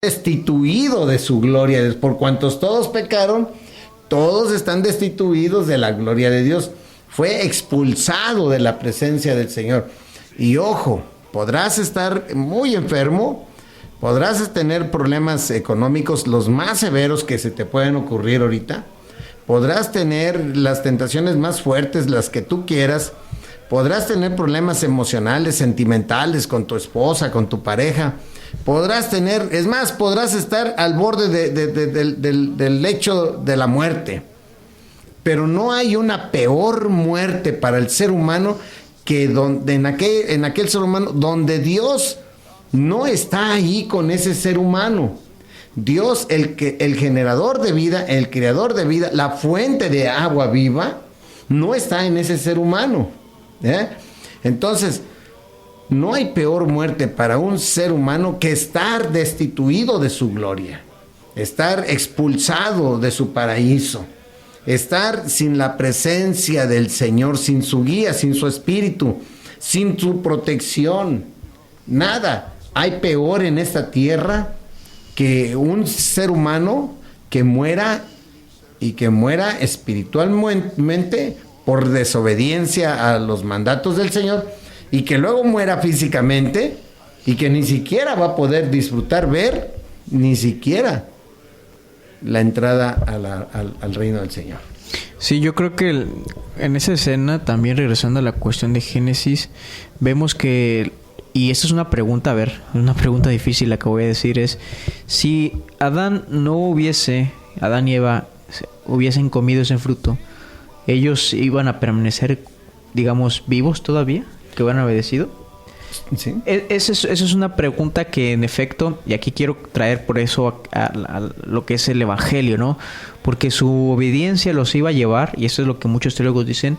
destituido de su gloria. Por cuantos todos pecaron, todos están destituidos de la gloria de Dios. Fue expulsado de la presencia del Señor. Y ojo, podrás estar muy enfermo, podrás tener problemas económicos los más severos que se te pueden ocurrir ahorita, podrás tener las tentaciones más fuertes, las que tú quieras, podrás tener problemas emocionales, sentimentales con tu esposa, con tu pareja, podrás tener, es más, podrás estar al borde del lecho de la muerte. Pero no hay una peor muerte para el ser humano que en aquel ser humano donde Dios no está ahí con ese ser humano. Dios, el generador de vida, el creador de vida, la fuente de agua viva, no está en ese ser humano. Entonces, no hay peor muerte para un ser humano que estar destituido de su gloria, estar expulsado de su paraíso, estar sin la presencia del Señor, sin su guía, sin su espíritu, sin su protección. Nada hay peor en esta tierra que un ser humano que muera, y que muera espiritualmente por desobediencia a los mandatos del Señor, y que luego muera físicamente y que ni siquiera va a poder disfrutar, ver ni siquiera la entrada al reino del Señor. Sí, yo creo que en esa escena, también regresando a la cuestión de Génesis, vemos que, y esta es una pregunta, una pregunta difícil la que voy a decir, es si Adán y Eva hubiesen comido ese fruto, ¿ellos iban a permanecer, digamos, vivos todavía? ¿Que hubieran obedecido? Sí. Esa es una pregunta que, en efecto, y aquí quiero traer por eso a lo que es el Evangelio, ¿no? Porque su obediencia los iba a llevar, y eso es lo que muchos teólogos dicen,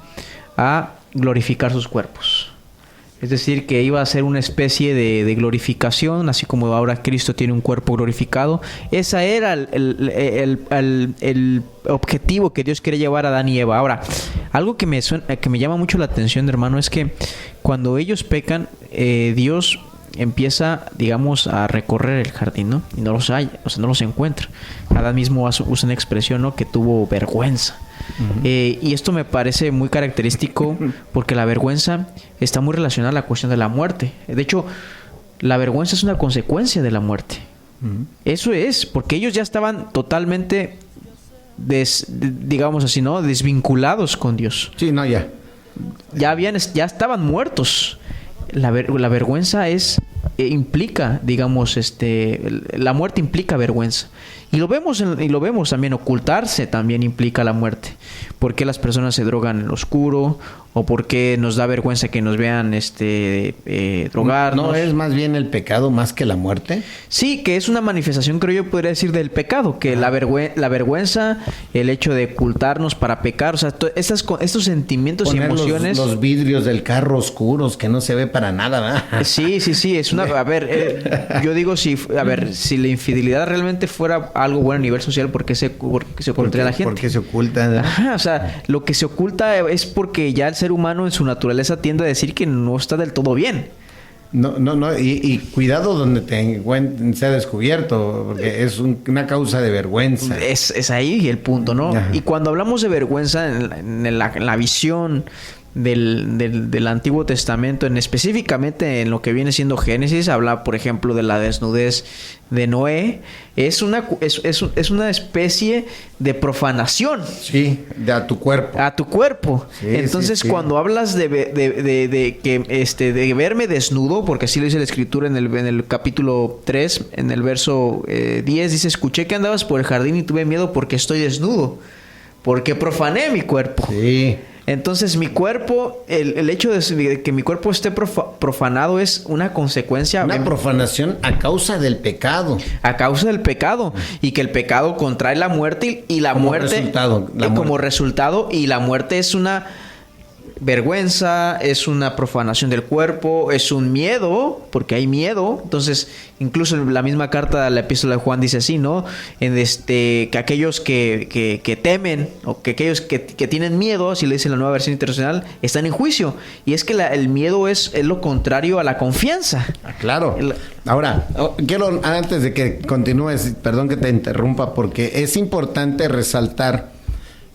a glorificar sus cuerpos. Es decir, que iba a ser una especie de glorificación, así como ahora Cristo tiene un cuerpo glorificado. Ese era el objetivo que Dios quiere llevar a Adán y Eva. Ahora, algo que me llama mucho la atención, hermano, es que cuando ellos pecan, Dios empieza, digamos, a recorrer el jardín, ¿no? Y no los halla, no los encuentra. Adán mismo usa una expresión, ¿no?, que tuvo vergüenza. Uh-huh. Y esto me parece muy característico porque la vergüenza está muy relacionada a la cuestión de la muerte. De hecho, la vergüenza es una consecuencia de la muerte. Uh-huh. Eso es, porque ellos ya estaban totalmente, digamos así, ¿no?, desvinculados con Dios. Sí, no, ya estaban muertos. La vergüenza implica, digamos, la muerte implica vergüenza. Y lo vemos también, ocultarse también implica la muerte. ¿Por qué las personas se drogan en lo oscuro? ¿O por qué nos da vergüenza que nos vean drogarnos? ¿No es más bien el pecado más que la muerte? Sí, que es una manifestación, creo yo, podría decir, del pecado. Que la vergüenza, el hecho de ocultarnos para pecar, o sea, estos sentimientos y emociones. Los vidrios del carro oscuros, que no se ve para nada, ¿verdad? Sí, es una... A ver, yo digo, si la infidelidad realmente fuera algo bueno a nivel social, ¿por qué se ocultaría la gente? Porque se oculta. Ajá, o sea, lo que se oculta es porque ya el ser humano en su naturaleza tiende a decir que no está del todo bien. No, y cuidado donde sea descubierto, porque es una causa de vergüenza. Es ahí el punto, ¿no? Ajá. Y cuando hablamos de vergüenza en la visión del Antiguo Testamento, específicamente en lo que viene siendo Génesis, habla, por ejemplo, de la desnudez de Noé. Es una especie de profanación. Sí, a tu cuerpo. A tu cuerpo. Sí, entonces, sí. Cuando hablas de verme desnudo, porque así lo dice la Escritura en el capítulo 3, en el verso 10, dice: escuché que andabas por el jardín y tuve miedo porque estoy desnudo, porque profané mi cuerpo. Sí. Entonces mi cuerpo, el hecho de que mi cuerpo esté profanado es una consecuencia. Una profanación a causa del pecado. A causa del pecado. Y que el pecado contrae la muerte y la como muerte... Resultado, como resultado. Y la muerte es una vergüenza, es una profanación del cuerpo, es un miedo, porque hay miedo. Entonces, incluso en la misma carta de la epístola de Juan dice así, ¿no? Que aquellos que temen, o que aquellos que tienen miedo, así le dice la Nueva Versión Internacional, están en juicio. Y es que el miedo es lo contrario a la confianza. Claro. Ahora, quiero, antes de que continúes, perdón que te interrumpa, porque es importante resaltar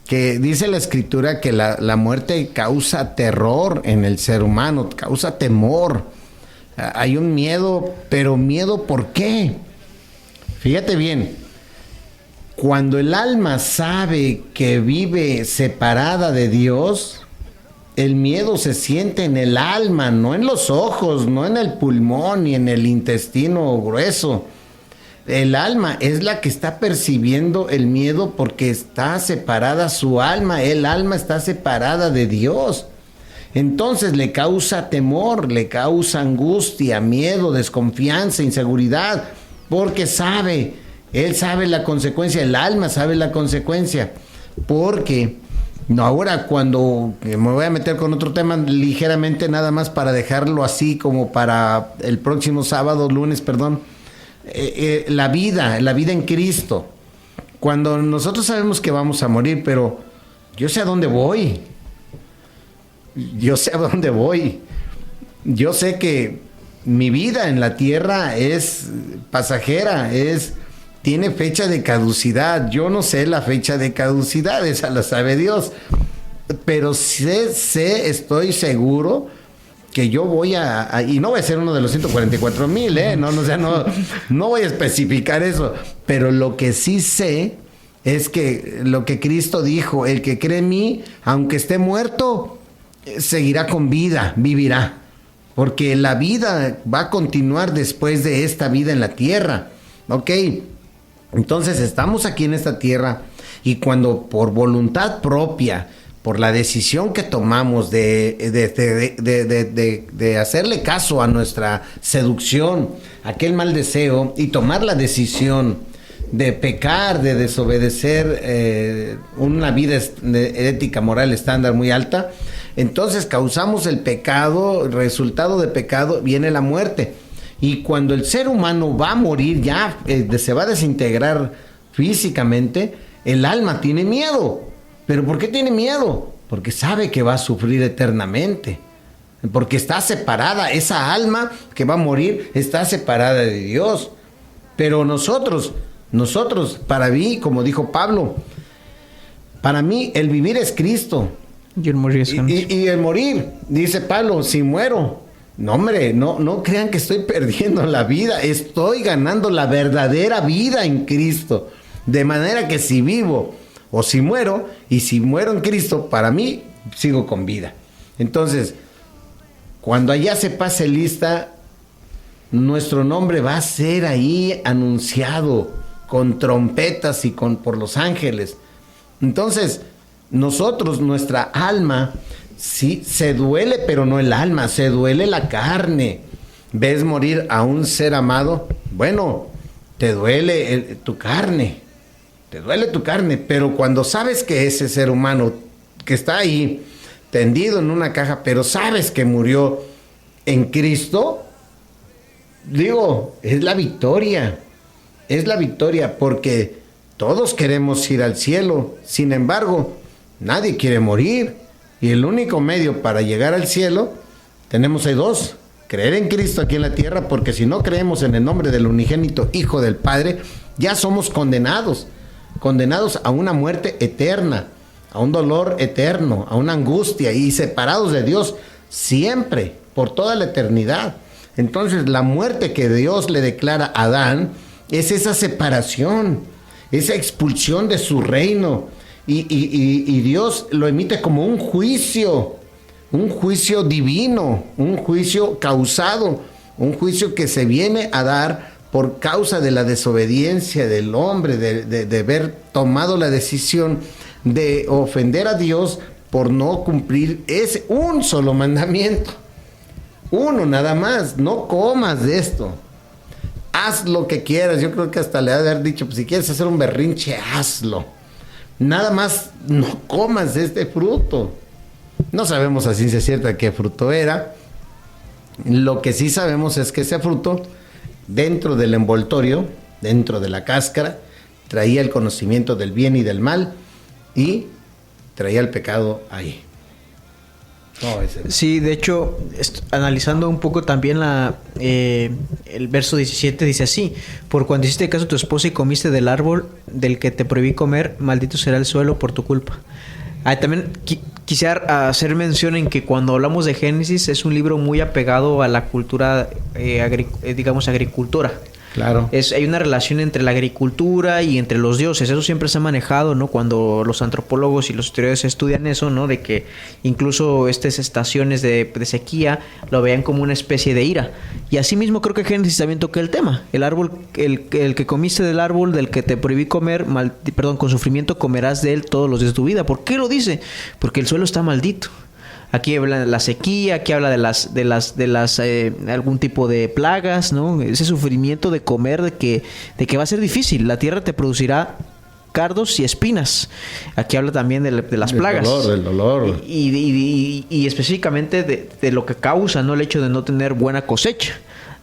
que dice la Escritura que la muerte causa terror en el ser humano, causa temor. Hay un miedo, pero miedo ¿por qué? Fíjate bien, cuando el alma sabe que vive separada de Dios, el miedo se siente en el alma, no en los ojos, no en el pulmón ni en el intestino grueso. El alma es la que está percibiendo el miedo porque está separada su alma. El alma está separada de Dios. Entonces le causa temor, le causa angustia, miedo, desconfianza, inseguridad, porque sabe, él sabe la consecuencia, el alma sabe la consecuencia. Porque, no, ahora cuando me voy a meter con otro tema ligeramente, nada más para dejarlo así como para el próximo sábado, lunes, perdón. La vida en Cristo. Cuando nosotros sabemos que vamos a morir, pero yo sé a dónde voy. Yo sé a dónde voy. Yo sé que mi vida en la tierra es pasajera, tiene fecha de caducidad. Yo no sé la fecha de caducidad, esa la sabe Dios. Pero estoy seguro que yo voy y no voy a ser uno de los 144,000, no voy a especificar eso, pero lo que sí sé es que lo que Cristo dijo, el que cree en mí, aunque esté muerto, seguirá con vida, vivirá, porque la vida va a continuar después de esta vida en la tierra, ¿ok? Entonces estamos aquí en esta tierra y cuando por voluntad propia, por la decisión que tomamos de hacerle caso a nuestra seducción, aquel mal deseo, y tomar la decisión de pecar, de desobedecer una vida ética, moral, estándar muy alta, entonces causamos el pecado, el resultado de pecado viene la muerte. Y cuando el ser humano va a morir, ya se va a desintegrar físicamente, el alma tiene miedo. ¿Pero por qué tiene miedo? Porque sabe que va a sufrir eternamente. Porque está separada, esa alma que va a morir está separada de Dios. Pero nosotros, para mí, como dijo Pablo, para mí el vivir es Cristo. Y el morir es ganancia. Y el morir, dice Pablo, si muero, no hombre, no crean que estoy perdiendo la vida, estoy ganando la verdadera vida en Cristo. De manera que si vivo o si muero, y si muero en Cristo, para mí, sigo con vida. Entonces, cuando allá se pase lista, nuestro nombre va a ser ahí anunciado con trompetas y por los ángeles. Entonces, nuestra alma, sí, se duele, pero no el alma, se duele la carne. ¿Ves morir a un ser amado? Bueno, te duele tu carne. Te duele tu carne, pero cuando sabes que ese ser humano que está ahí, tendido en una caja, pero sabes que murió en Cristo, digo, es la victoria, porque todos queremos ir al cielo, sin embargo, nadie quiere morir, y el único medio para llegar al cielo, tenemos ahí dos: creer en Cristo aquí en la tierra, porque si no creemos en el nombre del unigénito Hijo del Padre, ya somos condenados a una muerte eterna, a un dolor eterno, a una angustia, y separados de Dios siempre, por toda la eternidad. Entonces la muerte que Dios le declara a Adán es esa separación, esa expulsión de su reino, y Dios lo emite como un juicio divino, un juicio causado, un juicio que se viene a dar por causa de la desobediencia del hombre, de haber tomado la decisión de ofender a Dios por no cumplir ese un solo mandamiento. Uno nada más: no comas de esto. Haz lo que quieras. Yo creo que hasta le ha de haber dicho, pues si quieres hacer un berrinche, hazlo. Nada más no comas de este fruto. No sabemos a ciencia cierta qué fruto era. Lo que sí sabemos es que ese fruto, dentro del envoltorio, dentro de la cáscara, traía el conocimiento del bien y del mal y traía el pecado ahí. Sí, de hecho, analizando un poco también el verso 17 dice así: por cuando hiciste caso a tu esposa y comiste del árbol del que te prohibí comer, maldito será el suelo por tu culpa. También quisiera hacer mención en que cuando hablamos de Génesis es un libro muy apegado a la cultura, digamos, agricultora. Claro. Hay una relación entre la agricultura y entre los dioses. Eso siempre se ha manejado, ¿no? Cuando los antropólogos y los historiadores estudian eso, ¿no? De que incluso estas estaciones de sequía lo vean como una especie de ira. Y asimismo creo que Génesis también toca el tema. El árbol, el que comiste del árbol del que te prohibí comer, con sufrimiento comerás de él todos los días de tu vida. ¿Por qué lo dice? Porque el suelo está maldito. Aquí habla de la sequía, aquí habla de las algún tipo de plagas, ¿no? Ese sufrimiento de comer, de que va a ser difícil. La tierra te producirá cardos y espinas. Aquí habla también de las plagas. Del dolor. Y específicamente de lo que causa, ¿no? El hecho de no tener buena cosecha,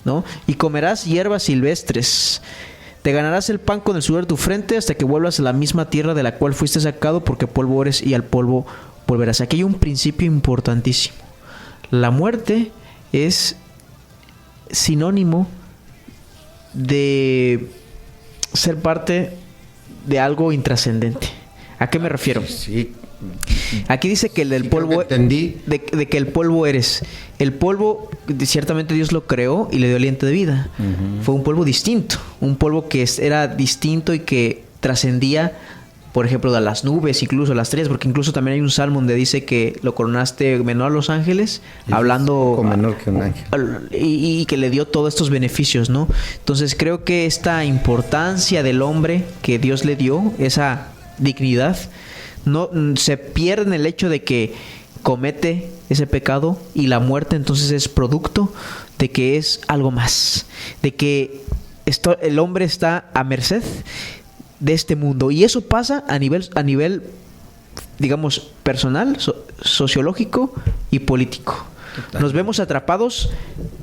¿no? Y comerás hierbas silvestres. Te ganarás el pan con el sudor de tu frente hasta que vuelvas a la misma tierra de la cual fuiste sacado, porque polvo eres y al polvo volverás. Aquí hay un principio importantísimo. La muerte es sinónimo de ser parte de algo intrascendente. ¿A qué me refiero? Sí. Aquí dice que el polvo, de que el polvo eres. El polvo, ciertamente Dios lo creó y le dio aliento de vida. Uh-huh. Fue un polvo distinto, un polvo que era distinto y que trascendía, por ejemplo, de las nubes, incluso las estrellas, porque incluso también hay un salmo donde dice que lo coronaste menor a los ángeles, hablando menor que un ángel, y que le dio todos estos beneficios, ¿no? Entonces creo que esta importancia del hombre que Dios le dio, esa dignidad, no se pierde en el hecho de que comete ese pecado, y la muerte entonces es producto de que es algo más, de que el hombre está a merced de este mundo, y eso pasa a nivel digamos personal, sociológico y político. Nos vemos atrapados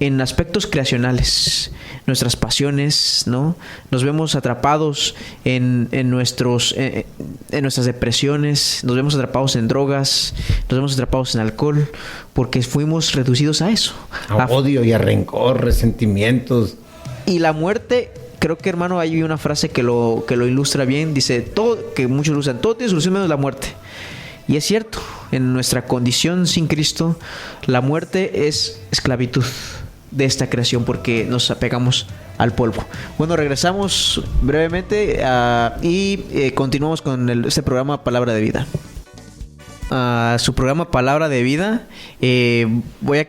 en aspectos creacionales, nuestras pasiones, ¿no? Nos vemos atrapados en nuestras depresiones, nos vemos atrapados en drogas, nos vemos atrapados en alcohol, porque fuimos reducidos a eso. A odio y a rencor, resentimientos. Y la muerte, creo que, hermano, hay una frase que lo ilustra bien. Dice, que muchos lo usan, todo tiene solución menos la muerte. Y es cierto, en nuestra condición sin Cristo, la muerte es esclavitud de esta creación, porque nos apegamos al polvo. Bueno, regresamos brevemente y continuamos con este programa Palabra de Vida. Su programa Palabra de Vida. Voy a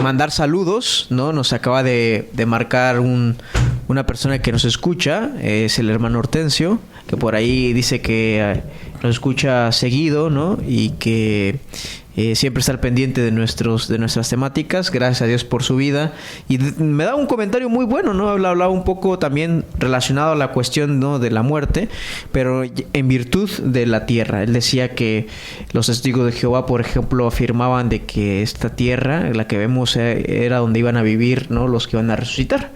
mandar saludos, ¿no? Nos acaba de marcar una persona que nos escucha, es el hermano Hortensio, que por ahí dice que nos escucha seguido, ¿no? Y que siempre está al pendiente de nuestras temáticas. Gracias a Dios por su vida. Y me da un comentario muy bueno, ¿no? Hablaba un poco también relacionado a la cuestión, ¿no?, de la muerte, pero en virtud de la tierra. Él decía que los testigos de Jehová, por ejemplo, afirmaban de que esta tierra, la que vemos, era donde iban a vivir, ¿no?, los que iban a resucitar.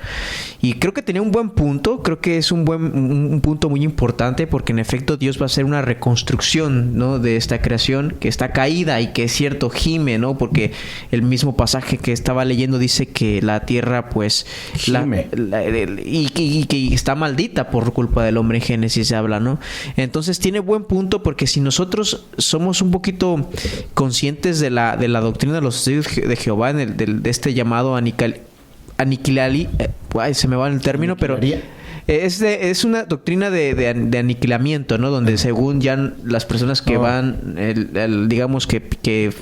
Y creo que tenía un buen punto. Creo que es un punto muy importante, porque en efecto Dios va a hacer una reconstrucción, ¿no?, de esta creación que está caída y que es cierto, gime, ¿no? Porque el mismo pasaje que estaba leyendo dice que la tierra, pues, y que está maldita por culpa del hombre. En Génesis se habla, ¿no? Entonces tiene buen punto, porque si nosotros somos un poquito conscientes de la doctrina de los testigos de Jehová, de este llamado aniquilali, se me va el término, pero es una doctrina de aniquilamiento, ¿no? Donde según ya las personas que van, digamos que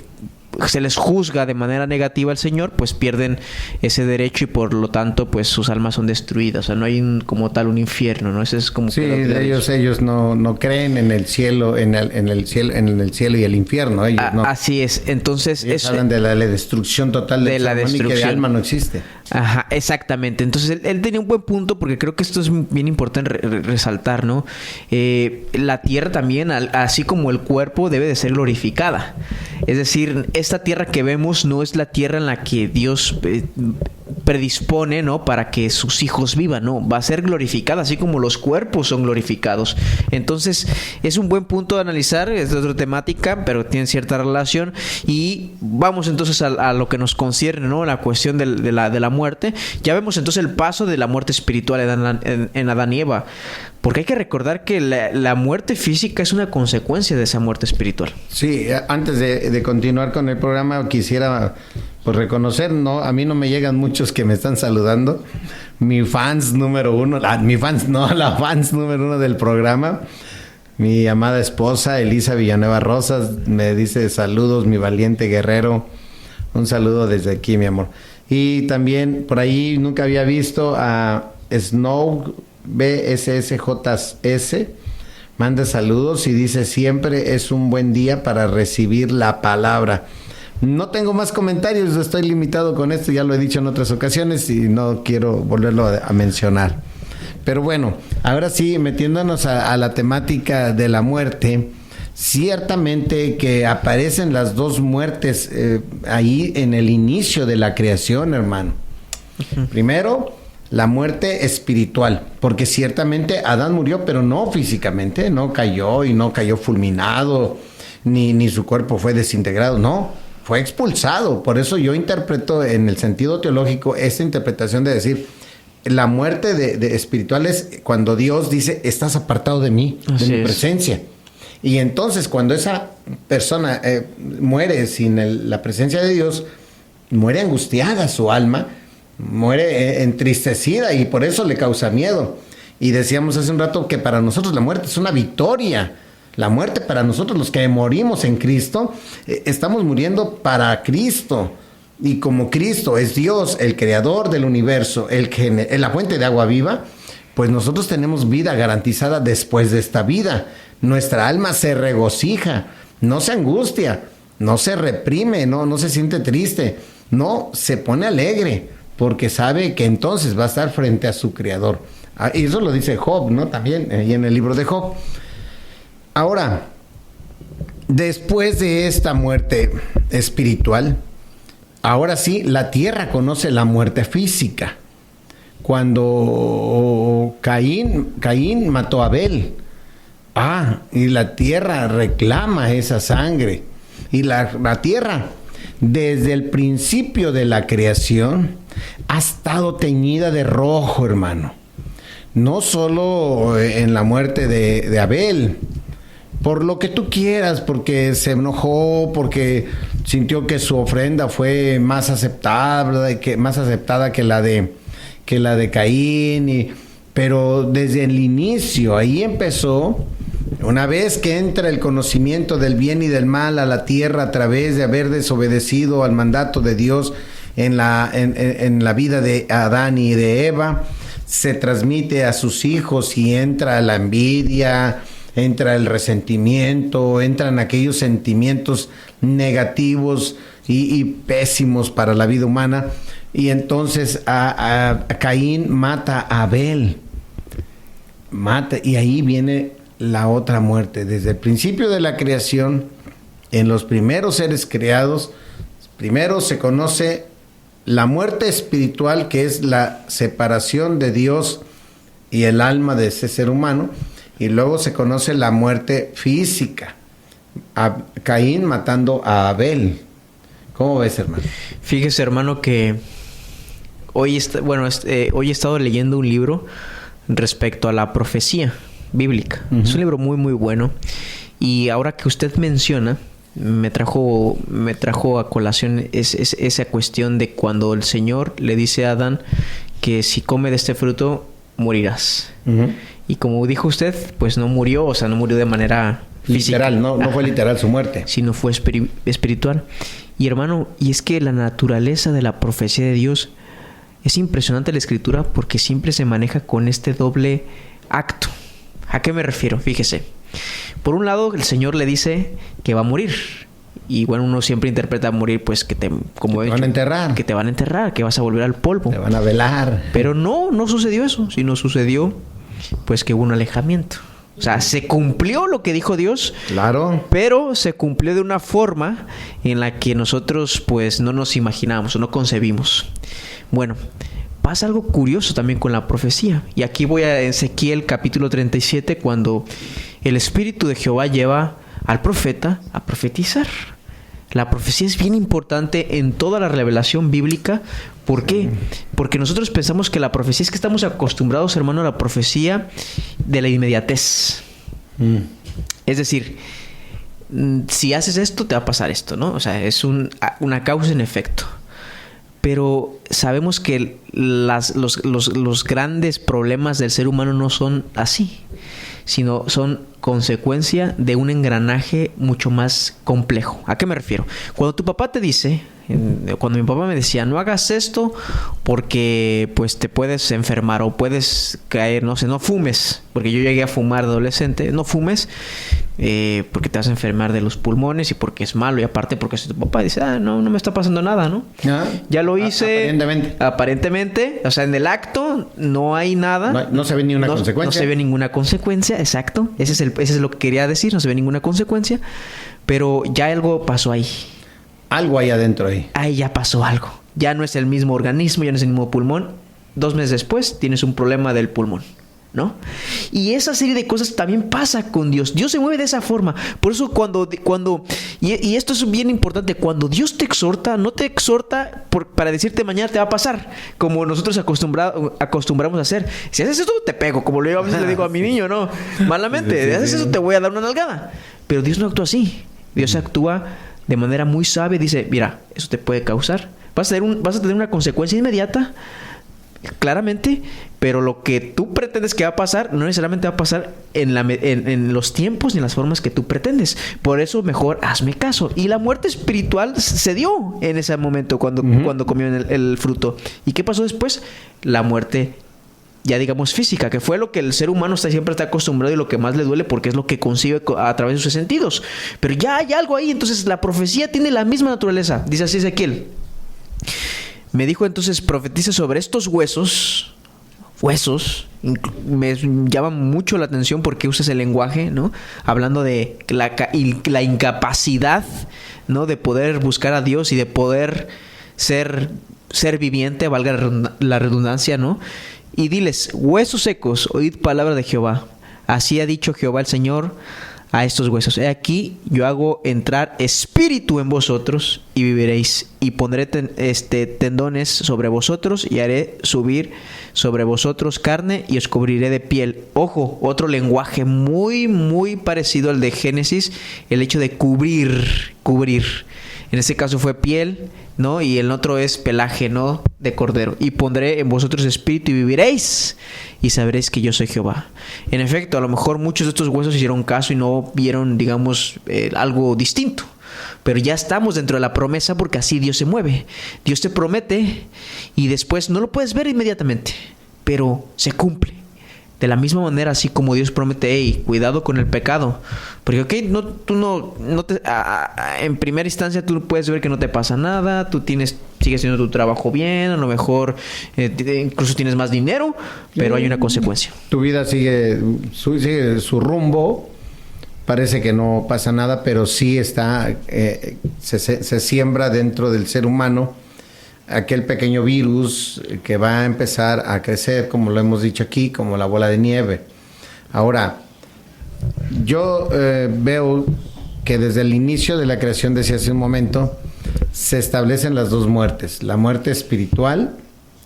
se les juzga de manera negativa al Señor, pues pierden ese derecho y por lo tanto pues sus almas son destruidas. O sea, no hay como tal un infierno, ¿no? Eso es como sí, ellos no creen en el cielo, en el cielo y el infierno. Ellos no. Así es. Entonces ellos hablan de la destrucción total de la destrucción. Y que el alma no existe. Ajá, exactamente. Entonces él tenía un buen punto porque creo que esto es bien importante resaltar, ¿no? La tierra también, así como el cuerpo, debe de ser glorificada. Es decir, esta tierra que vemos no es la tierra en la que Dios predispone, ¿no? Para que sus hijos vivan, ¿no? Va a ser glorificada, así como los cuerpos son glorificados. Entonces, es un buen punto de analizar, es de otra temática, pero tiene cierta relación. Y vamos entonces a lo que nos concierne, ¿no? La cuestión de la muerte. Ya vemos entonces el paso de la muerte espiritual en Adán y Eva. Porque hay que recordar que la muerte física es una consecuencia de esa muerte espiritual. Sí, antes de continuar con el programa, quisiera pues reconocer, ¿no? A mí no me llegan muchos que me están saludando. La fans número uno del programa, mi amada esposa, Elisa Villanueva Rosas, me dice saludos, mi valiente guerrero. Un saludo desde aquí, mi amor. Y también por ahí nunca había visto a Snow BSSJS, manda saludos y dice siempre es un buen día para recibir la palabra. No tengo más comentarios, estoy limitado con esto, ya lo he dicho en otras ocasiones y no quiero volverlo a mencionar. Pero bueno, ahora sí, metiéndonos a la temática de la muerte, ciertamente que aparecen las dos muertes ahí en el inicio de la creación, hermano. Uh-huh. Primero, la muerte espiritual, porque ciertamente Adán murió, pero no físicamente, no cayó y no cayó fulminado, ni su cuerpo fue desintegrado, no, fue expulsado. Por eso yo interpreto en el sentido teológico esta interpretación de decir, la muerte de espiritual es cuando Dios dice, estás apartado de mí, de mi presencia. Y entonces cuando esa persona muere sin la presencia de Dios, muere angustiada su alma, muere entristecida y por eso le causa miedo. Y decíamos hace un rato que para nosotros la muerte es una victoria. La muerte para nosotros los que morimos en Cristo, estamos muriendo para Cristo. Y como Cristo es Dios, el creador del universo, la fuente de agua viva, pues nosotros tenemos vida garantizada después de esta vida. Nuestra alma se regocija, no se angustia, no se reprime, no se siente triste, no, se pone alegre, porque sabe que entonces va a estar frente a su Creador. Y eso lo dice Job, ¿no? También, y en el libro de Job. Ahora, después de esta muerte espiritual, ahora sí, la tierra conoce la muerte física. Cuando Caín mató a Abel, y la tierra reclama esa sangre. Y la tierra, desde el principio de la creación, ha estado teñida de rojo, hermano. No solo en la muerte de Abel, por lo que tú quieras, porque se enojó, porque sintió que su ofrenda fue más aceptada que la de Caín, pero desde el inicio, ahí empezó. Una vez que entra el conocimiento del bien y del mal a la tierra a través de haber desobedecido al mandato de Dios en la vida de Adán y de Eva, se transmite a sus hijos y entra la envidia, entra el resentimiento, entran aquellos sentimientos negativos y pésimos para la vida humana. Y entonces a Caín mata a Abel. Y ahí viene la otra muerte. Desde el principio de la creación, en los primeros seres creados, primero se conoce la muerte espiritual, que es la separación de Dios y el alma de ese ser humano, y luego se conoce la muerte física, a Caín matando a Abel. ¿Cómo ves, hermano? Fíjese, hermano, que hoy he estado leyendo un libro respecto a la profecía bíblica. Uh-huh. Es un libro muy, muy bueno. Y ahora que usted menciona, me trajo a colación esa cuestión de cuando el Señor le dice a Adán que si come de este fruto, morirás. Uh-huh. Y como dijo usted, pues no murió, o sea, no murió de manera física. Literal, no fue literal su muerte. Sino fue espiritual. Y hermano, y es que la naturaleza de la profecía de Dios es impresionante, la Escritura, porque siempre se maneja con este doble acto. ¿A qué me refiero? Fíjese. Por un lado, el Señor le dice que va a morir. Y bueno, uno siempre interpreta morir, pues que te van a enterrar. Que te van a enterrar, que vas a volver al polvo. Te van a velar. Pero no sucedió eso, sino sucedió pues que hubo un alejamiento. O sea, se cumplió lo que dijo Dios. Claro. Pero se cumplió de una forma en la que nosotros pues no nos imaginamos o no concebimos. Bueno, pasa algo curioso también con la profecía. Y aquí voy a Ezequiel capítulo 37, cuando el Espíritu de Jehová lleva al profeta a profetizar. La profecía es bien importante en toda la revelación bíblica. ¿Por qué? Porque nosotros pensamos que la profecía, es que estamos acostumbrados, hermano, a la profecía de la inmediatez. Es decir, si haces esto, te va a pasar esto, ¿no? O sea, es una causa en efecto. Pero sabemos que los grandes problemas del ser humano no son así, sino son consecuencia de un engranaje mucho más complejo. ¿A qué me refiero? Cuando tu papá te dice, cuando mi papá me decía, no hagas esto porque pues te puedes enfermar o puedes caer, no sé, no fumes, porque yo llegué a fumar de adolescente, no fumes porque te vas a enfermar de los pulmones y porque es malo, y aparte porque si tu papá dice, no me está pasando nada, ¿no? Ya lo hice. Aparentemente, o sea, en el acto no hay nada. No se ve ninguna consecuencia. No se ve ninguna consecuencia, exacto. Ese es lo que quería decir, no se ve ninguna consecuencia, pero ya algo pasó ahí. Algo hay adentro ahí. Ahí ya pasó algo. Ya no es el mismo organismo, ya no es el mismo pulmón. 2 meses después tienes un problema del pulmón, ¿no? Y esa serie de cosas también pasa con Dios. Dios se mueve de esa forma. Por eso y esto es bien importante, cuando Dios te exhorta, no te exhorta para decirte mañana te va a pasar, como nosotros acostumbramos a hacer. Si haces esto, te pego, como a veces le digo a mi niño, ¿no? Malamente, si haces eso, te voy a dar una nalgada. Pero Dios no actúa así. Dios actúa de manera muy sabia. Dice, mira, eso te puede causar. Vas a tener una consecuencia inmediata, claramente, pero lo que tú pretendes que va a pasar no necesariamente va a pasar en los tiempos ni en las formas que tú pretendes. Por eso mejor hazme caso. Y la muerte espiritual se dio en ese momento cuando comieron el fruto. ¿Y qué pasó después? La muerte, ya digamos, física, que fue lo que el ser humano siempre está acostumbrado y lo que más le duele, porque es lo que concibe a través de sus sentidos. Pero ya hay algo ahí. Entonces la profecía tiene la misma naturaleza. Dice así Ezequiel: me dijo entonces, profetiza sobre estos huesos. Me llama mucho la atención porque usas el lenguaje, ¿no? Hablando de la incapacidad, ¿no? De poder buscar a Dios y de poder ser viviente, valga la redundancia, ¿no? Y diles, huesos secos, oíd palabra de Jehová. Así ha dicho Jehová el Señor a estos huesos: he aquí, yo hago entrar espíritu en vosotros y viviréis, y pondré tendones sobre vosotros y haré subir sobre vosotros carne y os cubriré de piel. Ojo, otro lenguaje muy, muy parecido al de Génesis, el hecho de cubrir. En este caso fue piel, ¿no? Y el otro es pelaje, ¿no? De cordero. Y pondré en vosotros espíritu y viviréis, y sabréis que yo soy Jehová. En efecto, a lo mejor muchos de estos huesos hicieron caso y no vieron, digamos, algo distinto. Pero ya estamos dentro de la promesa, porque así Dios se mueve. Dios te promete y después no lo puedes ver inmediatamente, pero se cumple. De la misma manera, así como Dios promete, hey, cuidado con el pecado. Porque, en primera instancia tú puedes ver que no te pasa nada, sigues haciendo tu trabajo bien, a lo mejor incluso tienes más dinero, pero hay una consecuencia. Tu vida sigue su rumbo, parece que no pasa nada, pero sí está, se siembra dentro del ser humano aquel pequeño virus que va a empezar a crecer, como lo hemos dicho aquí, como la bola de nieve. Ahora, yo veo que desde el inicio de la creación, decía hace un momento, se establecen las dos muertes: la muerte espiritual,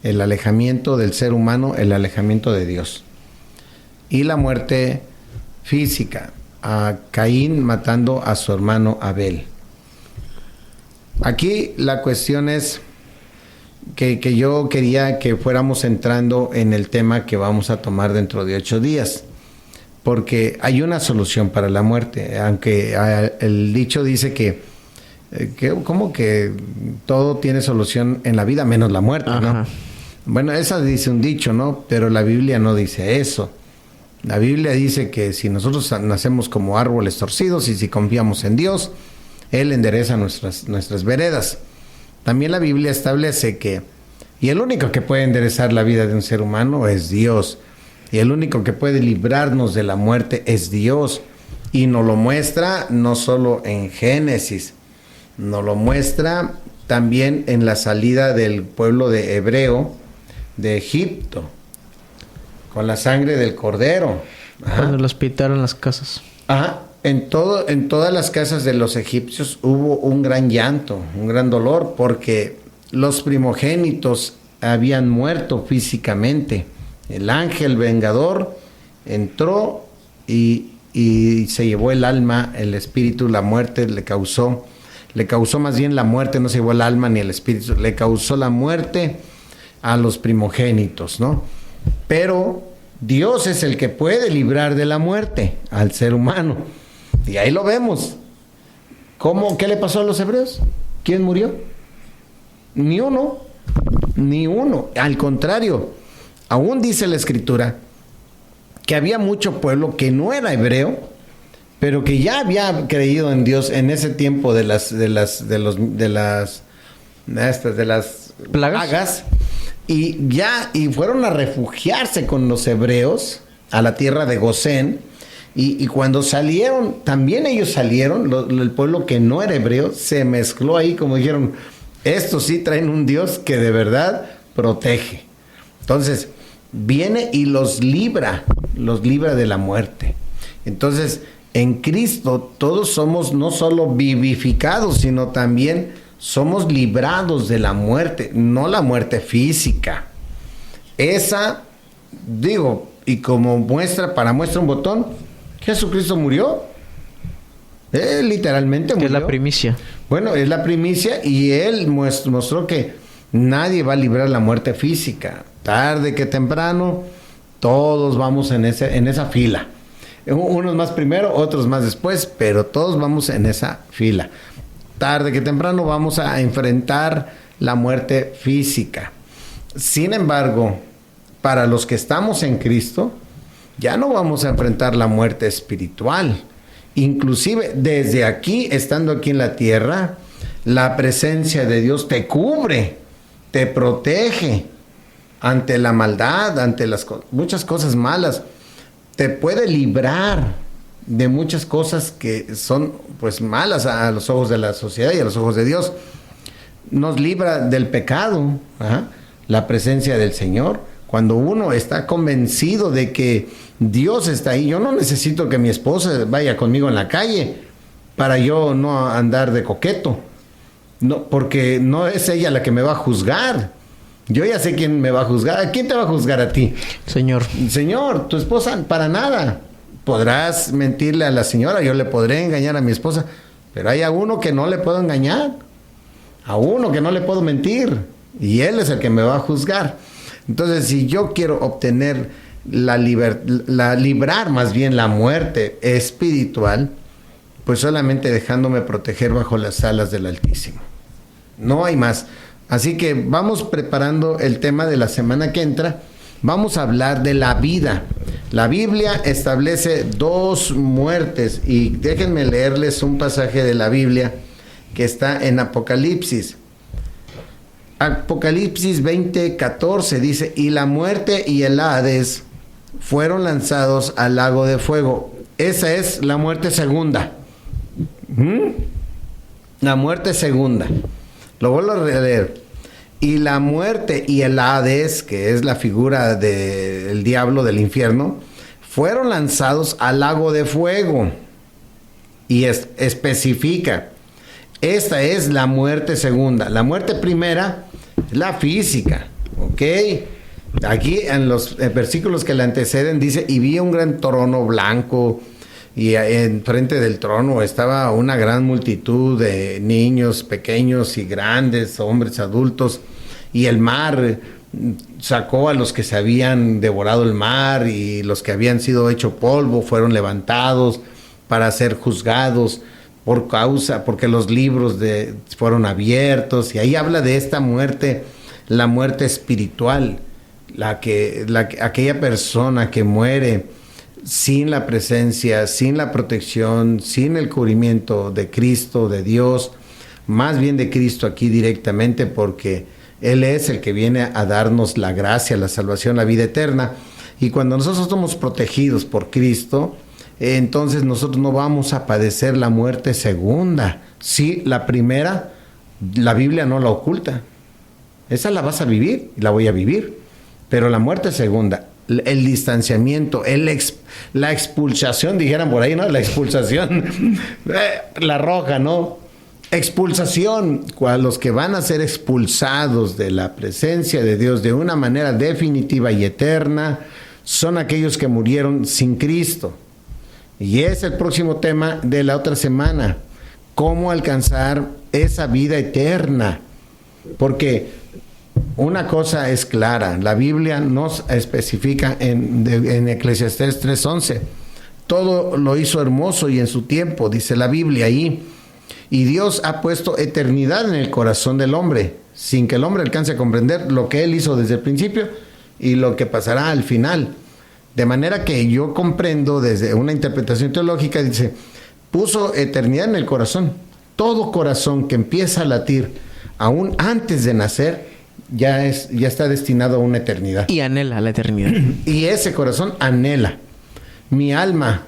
el alejamiento del ser humano, el alejamiento de Dios, y la muerte física, a Caín matando a su hermano Abel. Aquí la cuestión es que yo quería que fuéramos entrando en el tema que vamos a tomar dentro de 8 días, porque hay una solución para la muerte, aunque el dicho dice que como que todo tiene solución en la vida menos la muerte, ¿no? Ajá. Bueno, esa dice un dicho, ¿no? Pero la Biblia no dice eso. La Biblia dice que si nosotros nacemos como árboles torcidos y si confiamos en Dios, Él endereza nuestras veredas. También la Biblia establece que, y el único que puede enderezar la vida de un ser humano es Dios, y el único que puede librarnos de la muerte es Dios, y nos lo muestra no solo en Génesis, nos lo muestra también en la salida del pueblo de hebreo de Egipto, con la sangre del cordero. Ajá. Cuando los pitaron las casas. Ajá. En todas las casas de los egipcios hubo un gran llanto, un gran dolor, porque los primogénitos habían muerto físicamente. El ángel vengador entró y se llevó el alma, el espíritu, la muerte le causó más bien la muerte, no se llevó el alma ni el espíritu, le causó la muerte a los primogénitos, ¿no? Pero Dios es el que puede librar de la muerte al ser humano. Y ahí lo vemos. ¿Qué le pasó a los hebreos? ¿Quién murió? Ni uno. Al contrario, aún dice la Escritura que había mucho pueblo que no era hebreo, pero que ya había creído en Dios en ese tiempo de las plagas, y fueron a refugiarse con los hebreos a la tierra de Gosén. Y cuando salieron, también ellos salieron, el pueblo que no era hebreo, se mezcló ahí, como dijeron, estos sí traen un Dios que de verdad protege. Entonces, viene y los libra de la muerte. Entonces, en Cristo todos somos no solo vivificados, sino también somos librados de la muerte, no la muerte física. Esa, digo, y como muestra un botón, Jesucristo murió. Literalmente murió. Es la primicia. Bueno, es la primicia, y Él mostró que nadie va a librar la muerte física. Tarde que temprano, todos vamos en esa fila. Unos más primero, otros más después, pero todos vamos en esa fila. Tarde que temprano vamos a enfrentar la muerte física. Sin embargo, para los que estamos en Cristo, ya no vamos a enfrentar la muerte espiritual. Inclusive desde aquí, estando aquí en la tierra, la presencia de Dios te cubre, te protege ante la maldad, ante muchas cosas malas. Te puede librar de muchas cosas que son pues malas a los ojos de la sociedad y a los ojos de Dios. Nos libra del pecado, la presencia del Señor. Cuando uno está convencido de que Dios está ahí, yo no necesito que mi esposa vaya conmigo en la calle para yo no andar de coqueto, no, porque no es ella la que me va a juzgar. Yo ya sé quién me va a juzgar. ¿A quién te va a juzgar a ti? Señor, tu esposa, para nada. Podrás mentirle a la señora, yo le podré engañar a mi esposa, pero hay a uno que no le puedo engañar, a uno que no le puedo mentir, y él es el que me va a juzgar. Entonces, si yo quiero obtener librar más bien la muerte espiritual, pues solamente dejándome proteger bajo las alas del Altísimo. No hay más. Así que vamos preparando el tema de la semana que entra. Vamos a hablar de la vida. La Biblia establece 2 muertes, y déjenme leerles un pasaje de la Biblia que está en Apocalipsis. Apocalipsis 20:14 dice: y la muerte y el Hades fueron lanzados al lago de fuego. Esa es la muerte segunda. La muerte segunda. Lo vuelvo a leer. Y la muerte y el Hades, que es la figura del diablo, del infierno, fueron lanzados al lago de fuego. Y especifica: esta es la muerte segunda. La muerte primera es la física, ¿ok? Aquí en los versículos que le anteceden dice: y vi un gran trono blanco, y enfrente del trono estaba una gran multitud de niños pequeños y grandes, hombres, adultos, y el mar sacó a los que se habían devorado el mar, y los que habían sido hecho polvo fueron levantados para ser juzgados porque los libros fueron abiertos. Y ahí habla de esta muerte, la muerte espiritual, aquella persona que muere sin la presencia, sin la protección, sin el cubrimiento de Cristo, de Dios, más bien de Cristo aquí directamente, porque Él es el que viene a darnos la gracia, la salvación, la vida eterna. Y cuando nosotros somos protegidos por Cristo, entonces nosotros no vamos a padecer la muerte segunda. Sí, la primera, la Biblia no la oculta. Esa la vas a vivir y la voy a vivir. Pero la muerte segunda, el distanciamiento, la expulsación, dijeran por ahí, ¿no? La expulsación, la roja, ¿no? Expulsación, a los que van a ser expulsados de la presencia de Dios de una manera definitiva y eterna, son aquellos que murieron sin Cristo. Y es el próximo tema de la otra semana, cómo alcanzar esa vida eterna. Porque una cosa es clara, la Biblia nos especifica en Eclesiastés 3:11, todo lo hizo hermoso y en su tiempo, dice la Biblia ahí. Y Dios ha puesto eternidad en el corazón del hombre, sin que el hombre alcance a comprender lo que Él hizo desde el principio y lo que pasará al final. De manera que yo comprendo desde una interpretación teológica, dice, puso eternidad en el corazón. Todo corazón que empieza a latir, aún antes de nacer, ya está destinado a una eternidad. Y anhela la eternidad. Y ese corazón anhela. Mi alma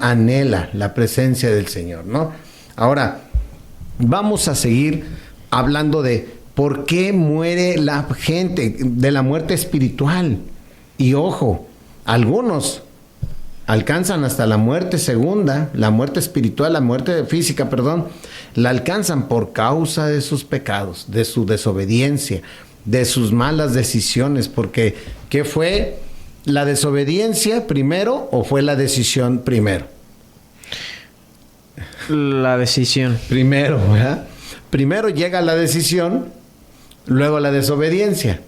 anhela la presencia del Señor, ¿no? Ahora, vamos a seguir hablando de por qué muere la gente, de la muerte espiritual. Y ojo, algunos alcanzan hasta la muerte segunda, la muerte espiritual, la muerte física, perdón, la alcanzan por causa de sus pecados, de su desobediencia, de sus malas decisiones, porque ¿qué fue? ¿La desobediencia primero o fue la decisión primero? La decisión. Primero, ¿verdad? Primero llega la decisión, luego la desobediencia.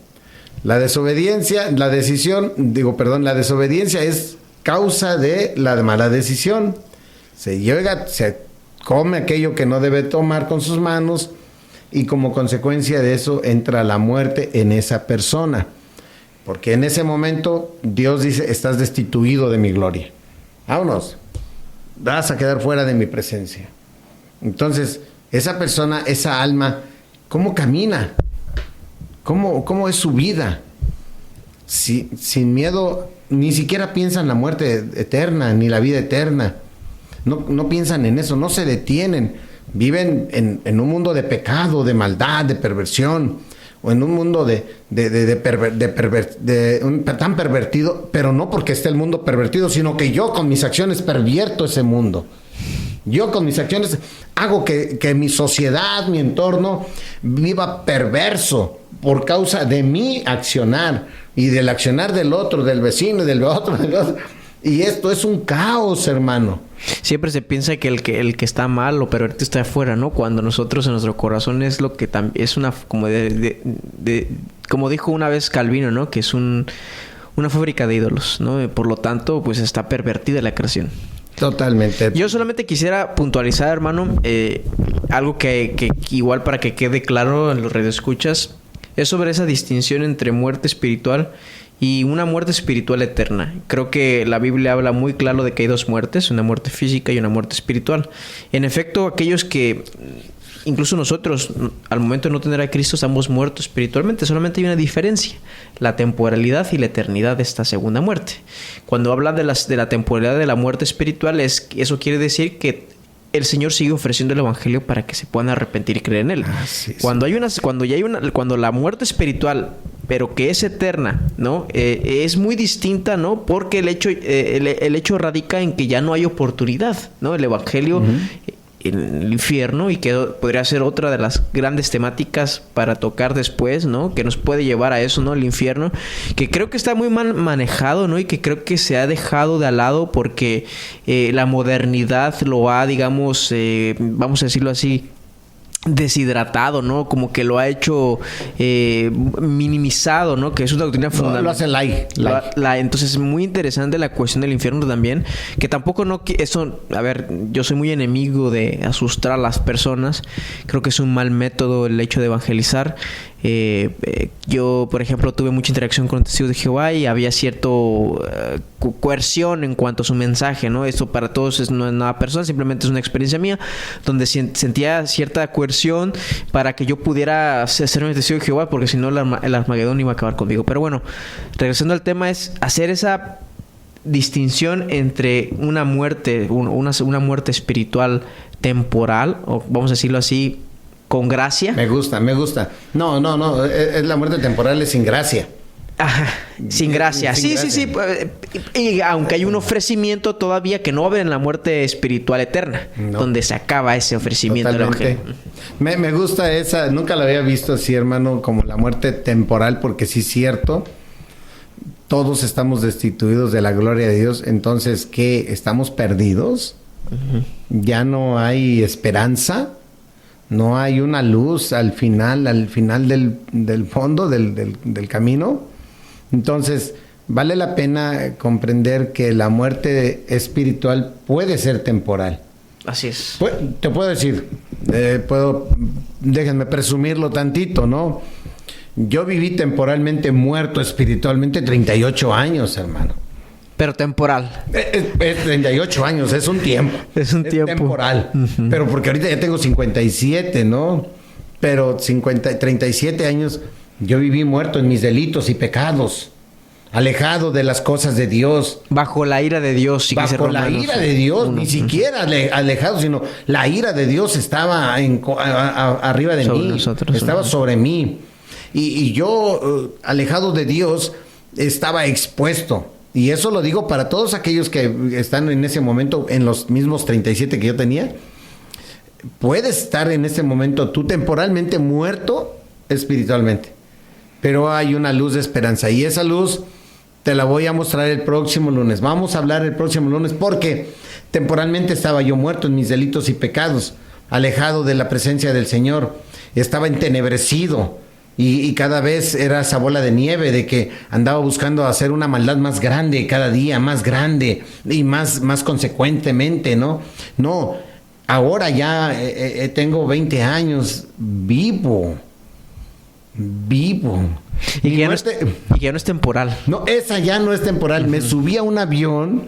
La desobediencia es causa de la mala decisión. Se come aquello que no debe tomar con sus manos y como consecuencia de eso entra la muerte en esa persona. Porque en ese momento Dios dice, estás destituido de mi gloria. Vámonos, vas a quedar fuera de mi presencia. Entonces, esa persona, esa alma, ¿cómo camina? ¿Cómo es su vida? Sin miedo, ni siquiera piensan la muerte eterna, ni la vida eterna. No piensan en eso, no se detienen. Viven en un mundo de pecado, de maldad, de perversión, o en un mundo tan pervertido, pero no porque esté el mundo pervertido, sino que yo con mis acciones pervierto ese mundo. Yo con mis acciones hago que mi sociedad, mi entorno, viva perverso por causa de mi accionar y del accionar del otro, del vecino, del otro. Y esto es un caos, hermano. Siempre se piensa que el que está mal o pervertido está afuera, ¿no? Cuando nosotros en nuestro corazón es lo que es una como como dijo una vez Calvino, ¿no? Que es una fábrica de ídolos, ¿no? Por lo tanto, pues está pervertida la creación. Totalmente. Yo solamente quisiera puntualizar, hermano, algo que igual para que quede claro en los radioescuchas, es sobre esa distinción entre muerte espiritual y una muerte espiritual eterna. Creo que la Biblia habla muy claro de que hay dos muertes, una muerte física y una muerte espiritual. En efecto, aquellos que, incluso nosotros, al momento de no tener a Cristo, estamos muertos espiritualmente. Solamente hay una diferencia, la temporalidad y la eternidad de esta segunda muerte. Cuando habla de la temporalidad de la muerte espiritual, eso quiere decir que el Señor sigue ofreciendo el evangelio para que se puedan arrepentir y creer en él. Sí. Cuando la muerte espiritual, pero que es eterna, ¿no? Es muy distinta, ¿no? Porque el hecho radica en que ya no hay oportunidad, ¿no? El evangelio en el infierno, y que podría ser otra de las grandes temáticas para tocar después, ¿no? Que nos puede llevar a eso, ¿no? El infierno, que creo que está muy mal manejado, ¿no? Y que creo que se ha dejado de lado porque la modernidad lo ha, digamos, vamos a decirlo así, deshidratado, ¿no? Como que lo ha hecho minimizado, ¿no? Que es una doctrina fundamental. Lo hace light. Entonces es muy interesante la cuestión del infierno también, que tampoco no... Eso, a ver, yo soy muy enemigo de asustar a las personas. Creo que es un mal método el hecho de evangelizar. Yo, por ejemplo, tuve mucha interacción con testigos de Jehová y había cierto coerción en cuanto a su mensaje, ¿no? Esto para todos no es nada personal, simplemente es una experiencia mía, donde sentía cierta coerción para que yo pudiera ser un testigo de Jehová, porque si no el Armagedón iba a acabar conmigo. Pero bueno, regresando al tema, es hacer esa distinción entre una muerte, una muerte espiritual temporal, o vamos a decirlo así, con gracia. Me gusta. No. Es la muerte temporal, es sin gracia. Ajá, sin gracia. Sin Sí. gracia. Y aunque hay un ofrecimiento todavía que no va a haber en la muerte espiritual eterna, donde se acaba ese ofrecimiento del evangelio. Me gusta esa, nunca la había visto así, hermano, como la muerte temporal, porque sí es cierto. Todos estamos destituidos de la gloria de Dios. Entonces, ¿qué? ¿Estamos perdidos? Uh-huh. ¿Ya no hay esperanza? ¿No hay una luz al final del fondo del camino? Entonces, vale la pena comprender que la muerte espiritual puede ser temporal. Así es. Te puedo decir, déjenme presumirlo tantito, ¿no? Yo viví temporalmente muerto espiritualmente 38 años, hermano. Pero temporal. Es 38 años, es un tiempo. Es un tiempo. Temporal. Uh-huh. Pero porque ahorita ya tengo 57, ¿no? Pero 37 años yo viví muerto en mis delitos y pecados. Alejado de las cosas de Dios. Bajo la ira de Dios. Sí, bajo la ira de Dios. Ni siquiera alejado, sino la ira de Dios estaba arriba de mí. Estaba sobre mí. Y yo, alejado de Dios, estaba expuesto. Y eso lo digo para todos aquellos que están en ese momento en los mismos 37 que yo tenía. Puedes estar en ese momento tú temporalmente muerto espiritualmente. Pero hay una luz de esperanza. Y esa luz te la voy a mostrar el próximo lunes. Vamos a hablar el próximo lunes porque temporalmente estaba yo muerto en mis delitos y pecados. Alejado de la presencia del Señor. Estaba entenebrecido. Y cada vez era esa bola de nieve de que andaba buscando hacer una maldad más grande cada día, más grande y más consecuentemente, ¿no? No, ahora ya tengo 20 años vivo. Y que ya no es temporal. No, esa ya no es temporal. Uh-huh. Me subí a un avión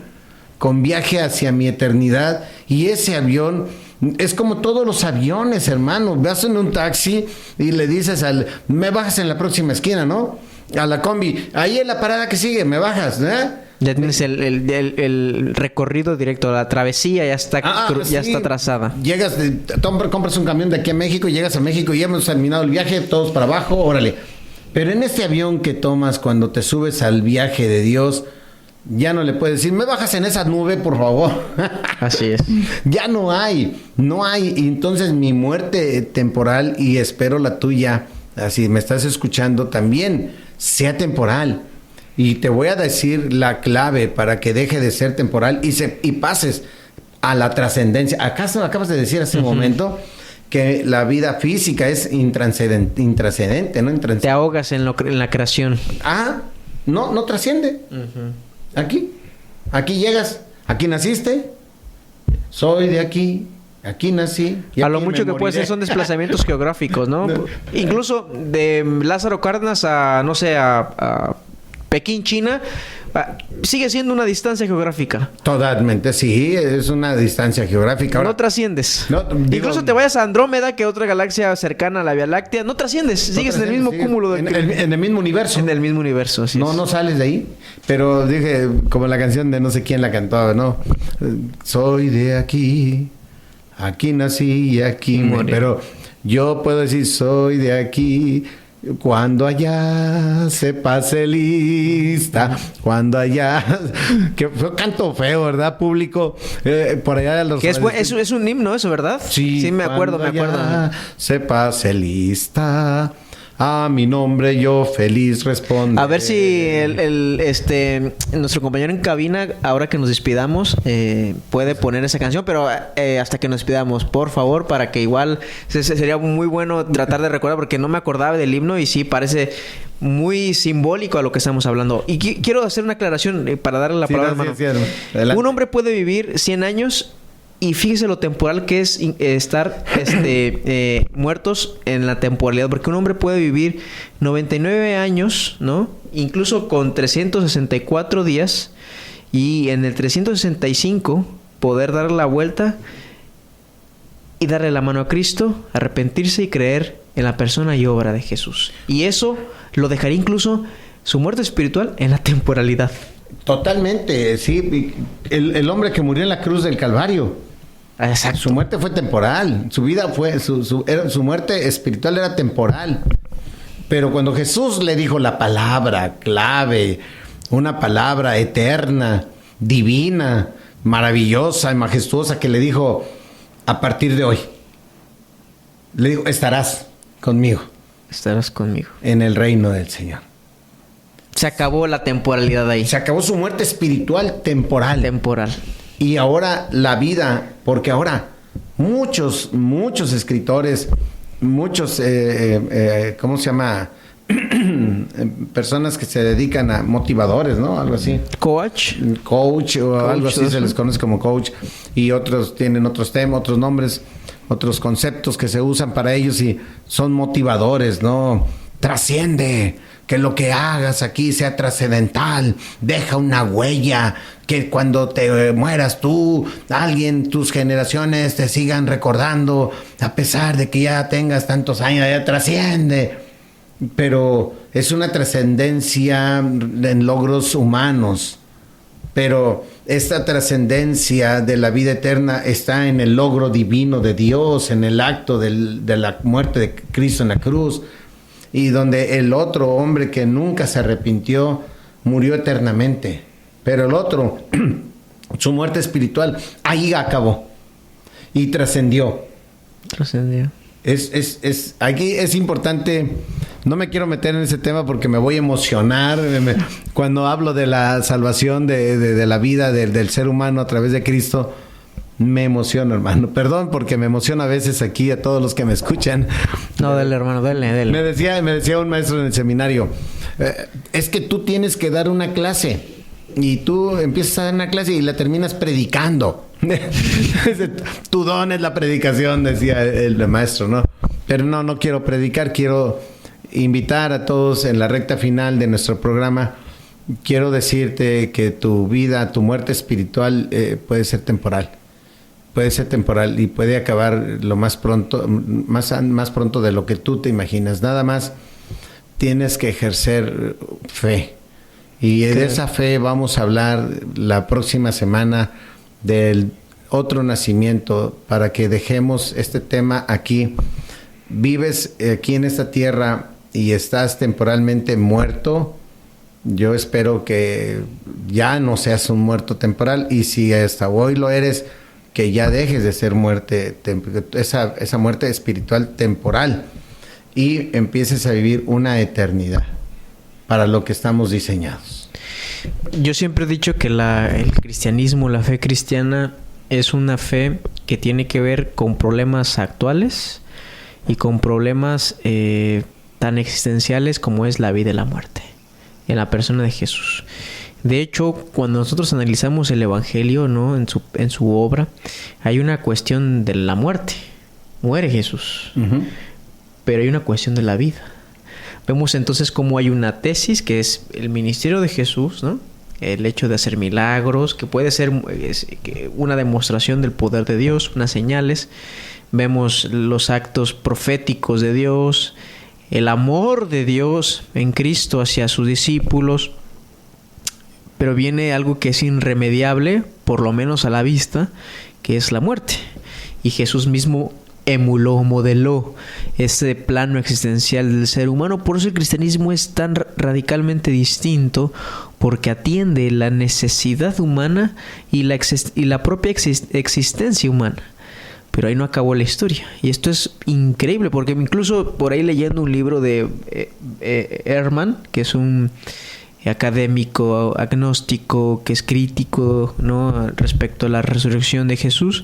con viaje hacia mi eternidad y ese avión... Es como todos los aviones, hermano. Vas en un taxi y le dices me bajas en la próxima esquina, ¿no? A la combi, ahí en la parada que sigue, me bajas, ¿eh? Ya tienes el recorrido directo, la travesía ya está está trazada. Llegas, compras un camión de aquí a México, llegas a México y ya hemos terminado el viaje, todos para abajo, órale. Pero en este avión que tomas cuando te subes al viaje de Dios, ya no le puedes decir, me bajas en esa nube, por favor. Así es. Ya no hay. Y entonces mi muerte temporal, y espero la tuya, así me estás escuchando, también sea temporal. Y te voy a decir la clave para que deje de ser temporal y pases a la trascendencia. ¿Acaso acabas de decir hace un momento que la vida física es intrascendente, ¿no? Te ahogas en la creación. No trasciende. Uh-huh. Aquí llegas, aquí naciste, soy de aquí nací. A lo mucho que puede ser son desplazamientos geográficos, ¿no? Incluso de Lázaro Cárdenas a Pekín, China, sigue siendo una distancia geográfica. Totalmente, sí, es una distancia geográfica. Ahora, no trasciendes. Incluso te vayas a Andrómeda, que es otra galaxia cercana a la Vía Láctea, no trasciendes, sigues en el mismo cúmulo. En el mismo universo. En el mismo universo, así es. No sales de ahí. Pero dije, como la canción de no sé quién la cantaba, ¿no? Soy de aquí nací y aquí morí. Pero yo puedo decir, soy de aquí... Cuando allá se pase lista, cuando allá... Que fue canto feo, ¿verdad, público? Por allá los... Que es un himno eso, ¿verdad? Sí, me acuerdo. Se pase lista a mi nombre yo feliz respondo. A ver si nuestro compañero en cabina, ahora que nos despidamos, puede poner esa canción, pero hasta que nos despidamos, por favor, para que igual sería muy bueno tratar de recordar, porque no me acordaba del himno y sí parece muy simbólico a lo que estamos hablando. Y quiero hacer una aclaración para darle la palabra, hermano. Un hombre puede vivir 100 años y fíjese lo temporal que es estar muertos en la temporalidad, porque un hombre puede vivir 99 años, ¿no? Incluso con 364 días, y en el 365 poder dar la vuelta y darle la mano a Cristo, arrepentirse y creer en la persona y obra de Jesús. Y eso lo dejaría incluso su muerte espiritual en la temporalidad. Totalmente, sí. El hombre que murió en la cruz del Calvario. Exacto. Su muerte fue temporal. Su vida fue... Su muerte espiritual era temporal. Pero cuando Jesús le dijo la palabra clave, una palabra eterna, divina, maravillosa y majestuosa, que le dijo, a partir de hoy, le dijo, estarás conmigo. Estarás conmigo. En el reino del Señor. Se acabó la temporalidad ahí. Se acabó su muerte espiritual temporal. Temporal. Y ahora la vida, porque ahora muchos escritores, muchos, ¿cómo se llama? Personas que se dedican a motivadores, ¿no? Algo así. Coach o algo así, se les conoce como coach. Y otros tienen otros temas, otros nombres, otros conceptos que se usan para ellos y son motivadores, ¿no? Trasciende, que lo que hagas aquí sea trascendental, deja una huella, que cuando te mueras tú, tus generaciones te sigan recordando, a pesar de que ya tengas tantos años, ya trasciende. Pero es una trascendencia en logros humanos. Pero esta trascendencia de la vida eterna está en el logro divino de Dios, en el acto de la muerte de Cristo en la cruz. Y donde el otro hombre que nunca se arrepintió murió eternamente. Pero el otro, su muerte espiritual, ahí acabó. Y trascendió. Trascendió. Aquí es importante, no me quiero meter en ese tema porque me voy a emocionar cuando hablo de la salvación de la vida del ser humano a través de Cristo. Me emociono, hermano. Perdón porque me emociona a veces aquí a todos los que me escuchan. No, dale, hermano, dale. Me decía un maestro en el seminario, es que tú tienes que dar una clase y tú empiezas a dar una clase y la terminas predicando. Tu don es la predicación, decía el maestro, ¿no? Pero no quiero predicar, quiero invitar a todos en la recta final de nuestro programa. Quiero decirte que tu vida, tu muerte espiritual puede ser temporal. Puede ser temporal y puede acabar lo más pronto de lo que tú te imaginas. Nada más tienes que ejercer fe. Y de esa fe vamos a hablar la próxima semana del otro nacimiento, para que dejemos este tema aquí. Vives aquí en esta tierra y estás temporalmente muerto. Yo espero que ya no seas un muerto temporal, y si hasta hoy lo eres, que ya dejes de ser esa muerte espiritual temporal y empieces a vivir una eternidad para lo que estamos diseñados. Yo siempre he dicho que el cristianismo, la fe cristiana, es una fe que tiene que ver con problemas actuales y con problemas tan existenciales como es la vida y la muerte en la persona de Jesús. De hecho, cuando nosotros analizamos el Evangelio, ¿no? en su obra, hay una cuestión de la muerte. Muere Jesús. Uh-huh. Pero hay una cuestión de la vida. Vemos entonces cómo hay una tesis que es el ministerio de Jesús, ¿no? El hecho de hacer milagros, que puede ser una demostración del poder de Dios, unas señales. Vemos los actos proféticos de Dios, el amor de Dios en Cristo hacia sus discípulos. Pero viene algo que es irremediable, por lo menos a la vista, que es la muerte. Y Jesús mismo modeló ese plano existencial del ser humano. Por eso el cristianismo es tan radicalmente distinto, porque atiende la necesidad humana y la propia existencia humana. Pero ahí no acabó la historia. Y esto es increíble, porque incluso por ahí leyendo un libro de Ehrman, que es un académico, agnóstico, que es crítico, ¿no?, respecto a la resurrección de Jesús,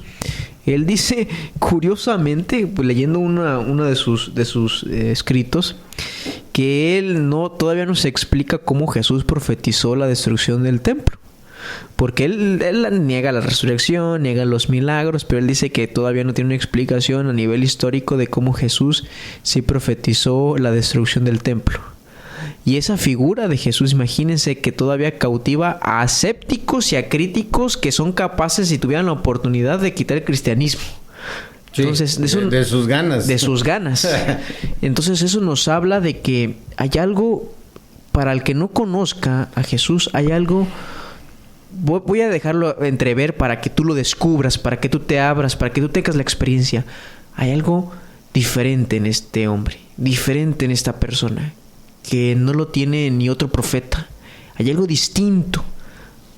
él dice, curiosamente, pues, leyendo uno de sus escritos, que él todavía no se explica cómo Jesús profetizó la destrucción del templo. Porque él niega la resurrección, niega los milagros, pero él dice que todavía no tiene una explicación a nivel histórico de cómo Jesús sí profetizó la destrucción del templo. Y esa figura de Jesús, imagínense, que todavía cautiva a escépticos y a críticos que son capaces, si tuvieran la oportunidad, de quitar el cristianismo. Sí, entonces, de sus ganas. De sus ganas. Entonces eso nos habla de que hay algo, para el que no conozca a Jesús, hay algo... Voy a dejarlo entrever para que tú lo descubras, para que tú te abras, para que tú tengas la experiencia. Hay algo diferente en este hombre, diferente en esta persona, que no lo tiene ni otro profeta. Hay algo distinto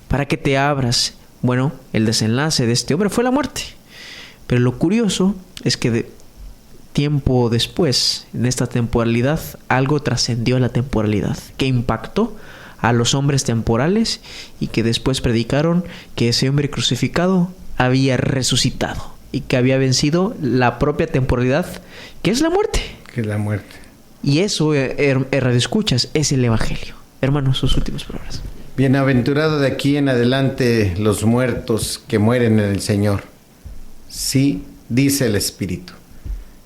para que te abras. Bueno, el desenlace de este hombre fue la muerte. Pero lo curioso es que tiempo después, en esta temporalidad, algo trascendió a la temporalidad, que impactó a los hombres temporales y que después predicaron que ese hombre crucificado había resucitado y que había vencido la propia temporalidad, que es la muerte. Que es la muerte. Y eso, radioescuchas, es el Evangelio. Hermanos, sus últimas palabras. Bienaventurado de aquí en adelante los muertos que mueren en el Señor. Sí, dice el Espíritu.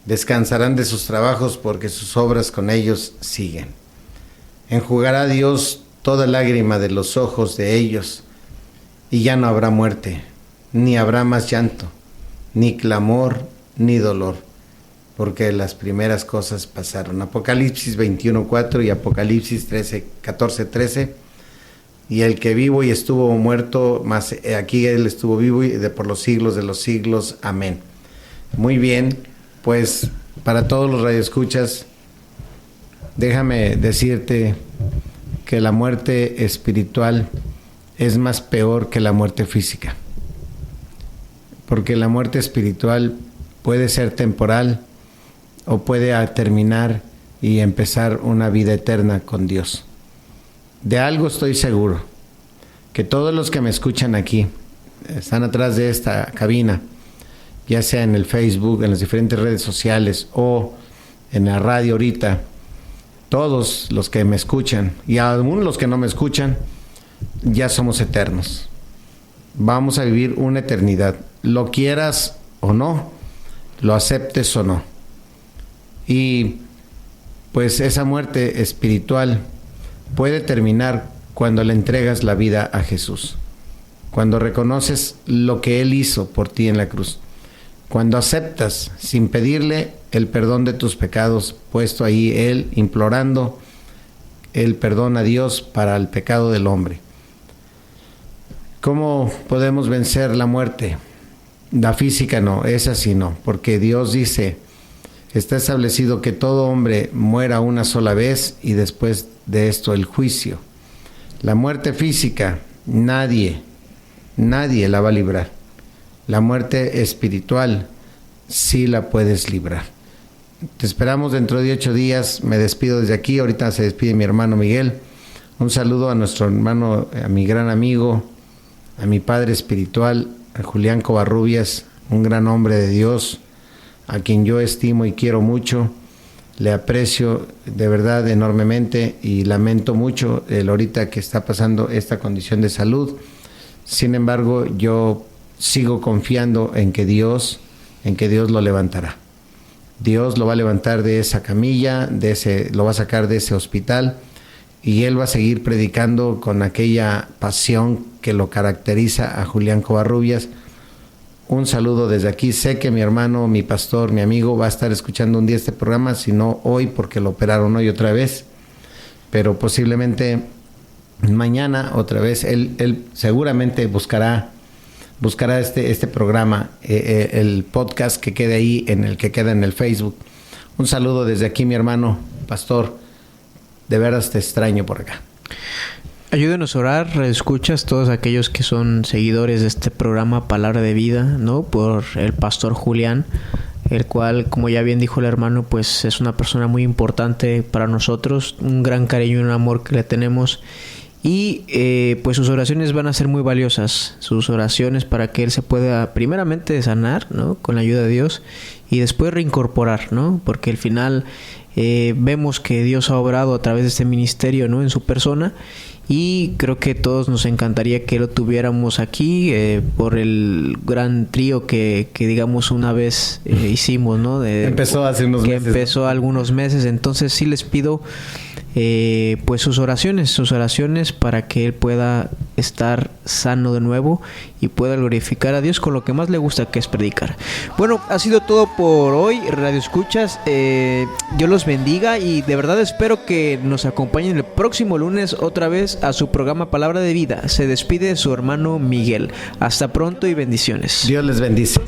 Descansarán de sus trabajos porque sus obras con ellos siguen. Enjugará Dios toda lágrima de los ojos de ellos, y ya no habrá muerte, ni habrá más llanto, ni clamor, ni dolor, porque las primeras cosas pasaron. Apocalipsis 21:4 y Apocalipsis 14:13. Y el que vivo y estuvo muerto, mas aquí él estuvo vivo y por los siglos de los siglos. Amén. Muy bien, pues para todos los radioescuchas, déjame decirte que la muerte espiritual es más peor que la muerte física. Porque la muerte espiritual puede ser temporal o puede terminar y empezar una vida eterna con Dios. De algo estoy seguro, que todos los que me escuchan aquí, están atrás de esta cabina, ya sea en el Facebook, en las diferentes redes sociales o en la radio ahorita, todos los que me escuchan y aún los que no me escuchan, ya somos eternos. Vamos a vivir una eternidad, lo quieras o no, lo aceptes o no. Y pues esa muerte espiritual puede terminar cuando le entregas la vida a Jesús, cuando reconoces lo que Él hizo por ti en la cruz, cuando aceptas sin pedirle el perdón de tus pecados, puesto ahí Él implorando el perdón a Dios para el pecado del hombre. ¿Cómo podemos vencer la muerte? La física no, esa sí no, porque Dios dice, está establecido que todo hombre muera una sola vez y después de esto el juicio. La muerte física, nadie la va a librar. La muerte espiritual sí la puedes librar. Te esperamos dentro de 8 días. Me despido desde aquí. Ahorita se despide mi hermano Miguel. Un saludo a nuestro hermano, a mi gran amigo, a mi padre espiritual, a Julián Covarrubias, un gran hombre de Dios, a quien yo estimo y quiero mucho. Le aprecio de verdad enormemente y lamento mucho el ahorita que está pasando esta condición de salud. Sin embargo, yo sigo confiando en que Dios lo levantará. Dios lo va a levantar de esa camilla, lo va a sacar de ese hospital y Él va a seguir predicando con aquella pasión que lo caracteriza a Julián Covarrubias. Un saludo desde aquí. Sé que mi hermano, mi pastor, mi amigo va a estar escuchando un día este programa, si no hoy porque lo operaron hoy otra vez, pero posiblemente mañana otra vez. Él seguramente buscará este programa, el podcast que quede ahí, que queda en el Facebook. Un saludo desde aquí, mi hermano pastor. De veras te extraño por acá. Ayúdenos a orar, escuchas todos aquellos que son seguidores de este programa Palabra de Vida, ¿no? Por el pastor Julián, el cual, como ya bien dijo el hermano, pues es una persona muy importante para nosotros, un gran cariño y un amor que le tenemos. Y pues sus oraciones van a ser muy valiosas, sus oraciones para que él se pueda primeramente sanar, ¿no? Con la ayuda de Dios, y después reincorporar, ¿no? Porque al final vemos que Dios ha obrado a través de este ministerio, ¿no? En su persona, y creo que todos nos encantaría que lo tuviéramos aquí por el gran trío que digamos una vez hicimos, ¿no? Empezó hace unos meses. Empezó algunos meses, entonces sí les pido pues sus oraciones para que él pueda estar sano de nuevo y pueda glorificar a Dios con lo que más le gusta, que es predicar. Bueno, ha sido todo por hoy, Radio Escuchas. Dios los bendiga y de verdad espero que nos acompañen el próximo lunes otra vez a su programa Palabra de Vida. Se despide su hermano Miguel. Hasta pronto y bendiciones. Dios les bendice.